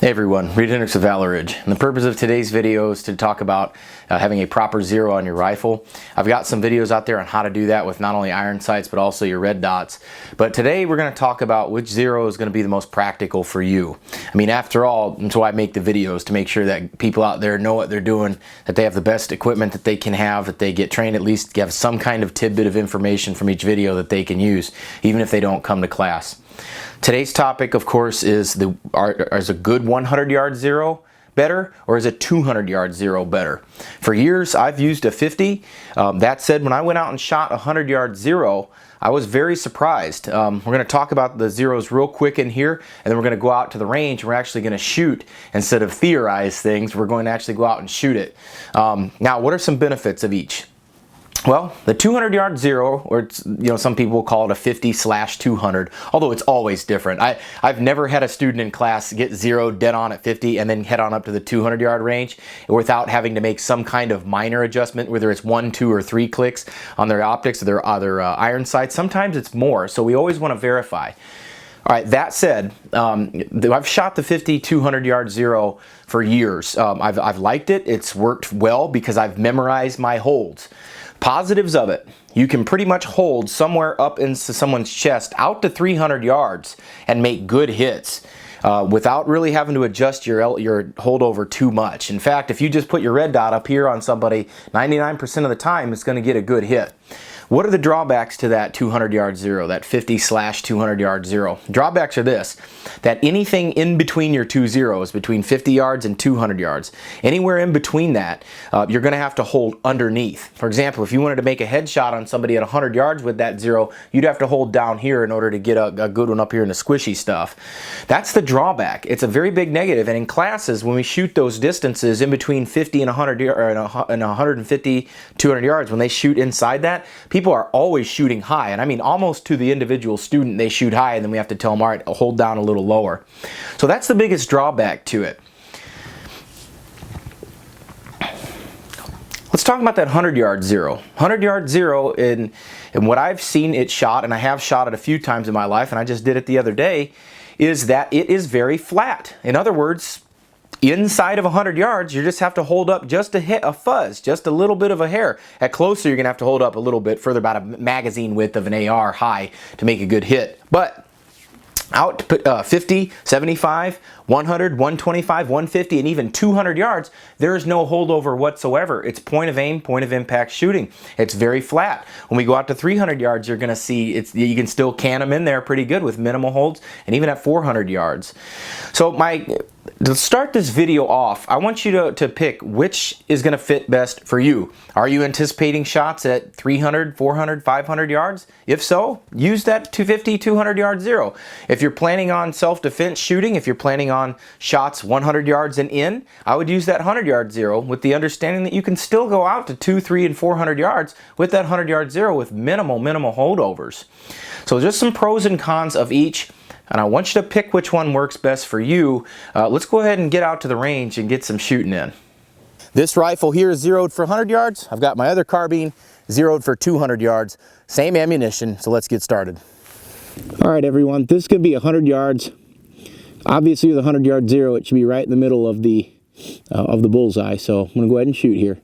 Hey everyone, Reid Henrichs with Ridge, and the purpose of today's video is to talk about having a proper zero on your rifle. I've got some videos out there on how to do that with not only iron sights but also your red dots. But today we're going to talk about which zero is going to be the most practical for you. I mean, after all, that's why I make the videos, to make sure that people out there know what they're doing, that they have the best equipment that they can have, that they get trained, at least have some kind of tidbit of information from each video that they can use, even if they don't come to class. Today's topic, of course, is is a good 100-yard zero better, or is a 200-yard zero better? For years, I've used a 50. That said, when I went out and shot a 100-yard zero, I was very surprised. We're going to talk about the zeros real quick in here, and then we're going to go out to the range and we're actually going to shoot instead of theorize things. We're going to actually go out and shoot it. Now, what are some benefits of each? Well, the 200-yard zero, or some people call it a 50/200, although it's always different. I've never had a student in class get zero dead on at 50 and then head on up to the 200-yard range without having to make some kind of minor adjustment, whether it's 1, 2, or 3 clicks on their optics or their iron sights. Sometimes it's more, so we always want to verify. All right, that said, I've shot the 200-yard zero for years. I've liked it. It's worked well because I've memorized my holds. Positives of it: you can pretty much hold somewhere up into someone's chest out to 300 yards and make good hits without really having to adjust your holdover too much. In fact, if you just put your red dot up here on somebody, 99% of the time it's going to get a good hit. What are the drawbacks to that 200-yard zero, that 50/200-yard zero? Drawbacks are this: that anything in between your two zeros, between 50 yards and 200 yards, anywhere in between that, you're going to have to hold underneath. For example, if you wanted to make a headshot on somebody at 100 yards with that zero, you'd have to hold down here in order to get a good one up here in the squishy stuff. That's the drawback. It's a very big negative, and in classes, when we shoot those distances in between 50 and 100 and 150, 200 yards, when they shoot inside that, people are always shooting high, and I mean almost to the individual student they shoot high, and then we have to tell them, all right, hold down a little lower. So that's the biggest drawback to it. Let's talk about that 100-yard zero. 100-yard zero, in what I've seen it shot, and I have shot it a few times in my life, and I just did it the other day, is that it is very flat. In other words, inside of 100 yards, you just have to hold up just a fuzz, just a little bit of a hair. At closer, you're going to have to hold up a little bit further, about a magazine width of an AR high, to make a good hit. But out 50, 75, 100, 125, 150, and even 200 yards, there is no holdover whatsoever. It's point of aim, point of impact shooting. It's very flat. When we go out to 300 yards, you're going to see you can still can them in there pretty good with minimal holds, and even at 400 yards. So to start this video off, I want you to pick which is going to fit best for you. Are you anticipating shots at 300, 400, 500 yards? If so, use that 250, 200-yard zero. If you're planning on self-defense shooting, if you're planning on shots 100 yards and in, I would use that 100-yard zero, with the understanding that you can still go out to 200, 300, and 400 yards with that 100-yard zero with minimal holdovers. So just some pros and cons of each, and I want you to pick which one works best for you. Let's go ahead and get out to the range and get some shooting in. This rifle here is zeroed for 100 yards. I've got my other carbine zeroed for 200 yards. Same ammunition, so let's get started. All right, everyone, this is going to be 100 yards. Obviously, with a 100-yard zero, it should be right in the middle of the bullseye. So I'm going to go ahead and shoot here.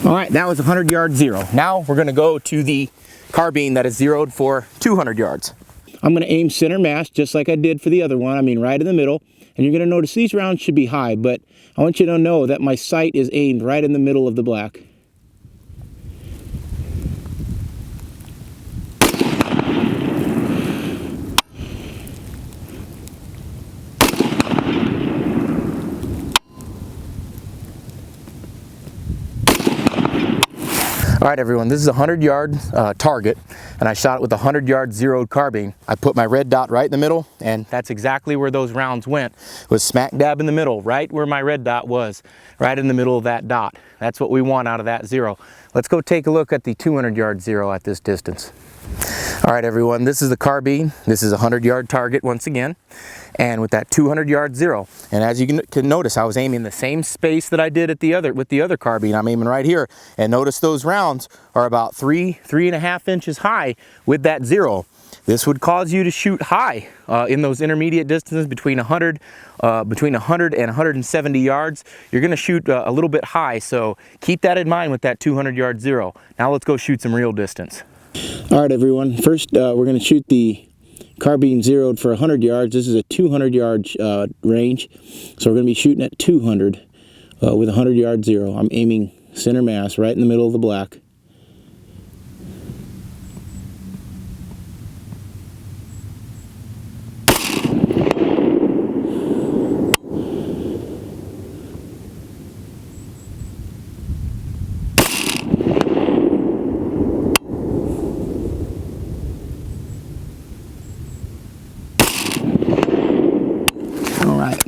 All right, that was a 100-yard zero. Now we're going to go to the carbine that is zeroed for 200 yards. I'm going to aim center mass just like I did for the other one. I mean right in the middle. And you're going to notice these rounds should be high, but I want you to know that my sight is aimed right in the middle of the black. All right, everyone, this is a 100-yard target, and I shot it with a 100-yard zeroed carbine. I put my red dot right in the middle, and that's exactly where those rounds went. It was smack dab in the middle, right where my red dot was, right in the middle of that dot. That's what we want out of that zero. Let's go take a look at the 200-yard zero at this distance. All right, everyone, this is the carbine. This is a 100-yard target once again, and with that 200-yard zero. And as you can notice, I was aiming the same space that I did at with the other carbine. I'm aiming right here, and notice those rounds are about 3.5 inches high with that zero. This would cause you to shoot high in those intermediate distances between 100 and 170 yards. You're going to shoot a little bit high, so keep that in mind with that 200-yard zero. Now let's go shoot some real distance. All right, everyone. First, we're going to shoot the carbine zeroed for 100 yards. This is a 200-yard range, so we're going to be shooting at 200 with a 100-yard zero. I'm aiming center mass right in the middle of the black.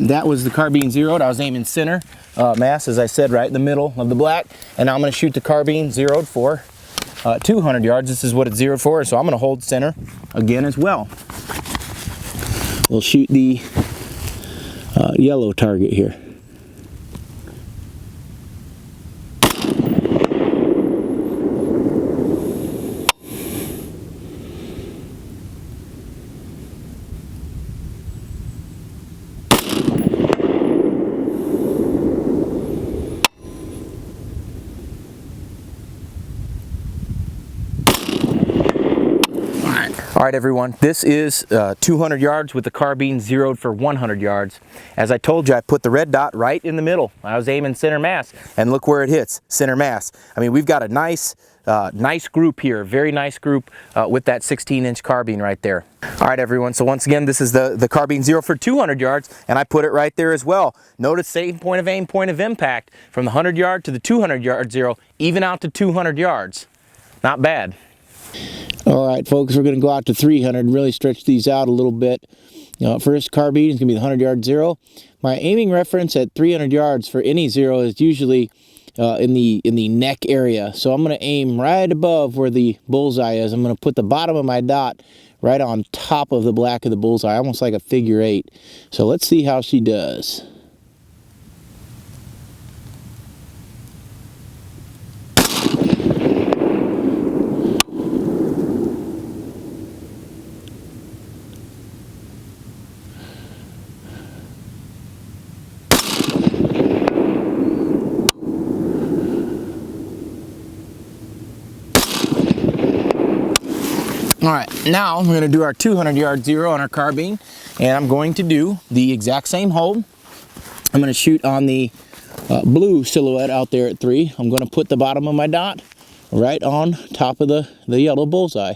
That was the carbine zeroed. I was aiming center mass, as I said, right in the middle of the black. And now I'm going to shoot the carbine zeroed for 200 yards. This is what it's zeroed for, so I'm going to hold center again as well. We'll shoot the yellow target here. All right, everyone, this is 200 yards with the carbine zeroed for 100 yards. As I told you, I put the red dot right in the middle. I was aiming center mass, and look where it hits, center mass. I mean, we've got a nice group here, very nice group with that 16-inch carbine right there. All right, everyone, so once again, this is the carbine zero for 200 yards, and I put it right there as well. Notice same point of aim, point of impact, from the 100-yard to the 200-yard zero, even out to 200 yards. Not bad. All right, folks, we're going to go out to 300 and really stretch these out a little bit. First carbine is going to be the 100-yard zero. My aiming reference at 300 yards for any zero is usually in the neck area. So I'm going to aim right above where the bullseye is. I'm going to put the bottom of my dot right on top of the black of the bullseye, almost like a figure 8. So let's see how she does. All right, now we're going to do our 200-yard zero on our carbine, and I'm going to do the exact same hold. I'm going to shoot on the blue silhouette out there at 3. I'm going to put the bottom of my dot right on top of the yellow bullseye.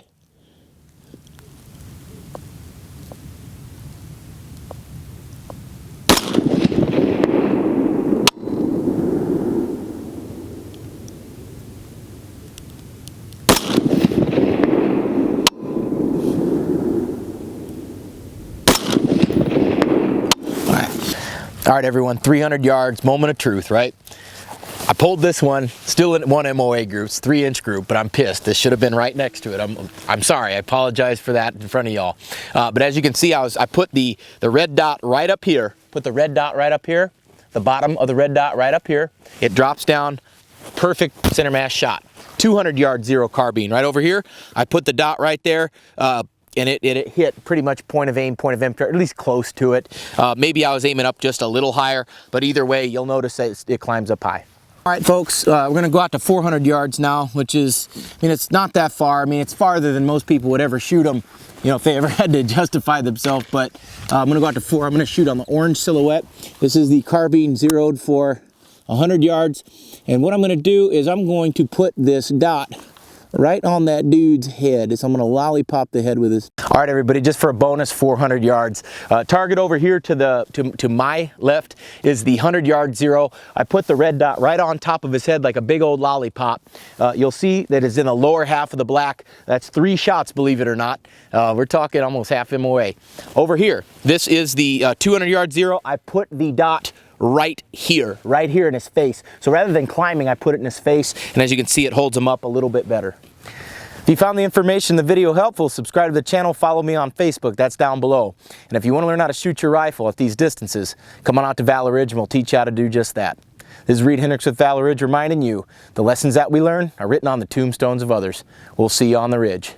All right, everyone, 300 yards, moment of truth, right? I pulled this one, still in one MOA group, it's 3-inch group, but I'm pissed. This should have been right next to it. I'm sorry, I apologize for that in front of y'all. But as you can see, I put the red dot right up here, put the red dot right up here, the bottom of the red dot right up here. It drops down, perfect center mass shot. 200-yard zero carbine right over here. I put the dot right there. And it hit pretty much point of aim, point of impact, or at least close to it. Maybe I was aiming up just a little higher, but either way, you'll notice that it climbs up high. All right, folks, we're going to go out to 400 yards now, which is, I mean, it's not that far. I mean, it's farther than most people would ever shoot them, you know, if they ever had to justify themselves. But I'm going to go out to 4. I'm going to shoot on the orange silhouette. This is the carbine zeroed for 100 yards. And what I'm going to do is I'm going to put this dot right on that dude's head. So I'm going to lollipop the head with this. All right, everybody, just for a bonus 400 yards. Target over here to my left is the 100-yard zero. I put the red dot right on top of his head like a big old lollipop. You'll see that it's in the lower half of the black. That's 3 shots, believe it or not. We're talking almost half MOA. Over here, this is the 200-yard zero. I put the dot right here in his face. So rather than climbing, I put it in his face, and as you can see, it holds him up a little bit better. If you found the information in the video helpful, subscribe to the channel, follow me on Facebook, that's down below. And if you want to learn how to shoot your rifle at these distances, come on out to Valor Ridge and we'll teach you how to do just that. This is Reid Henrichs with Valor Ridge reminding you, the lessons that we learn are written on the tombstones of others. We'll see you on the ridge.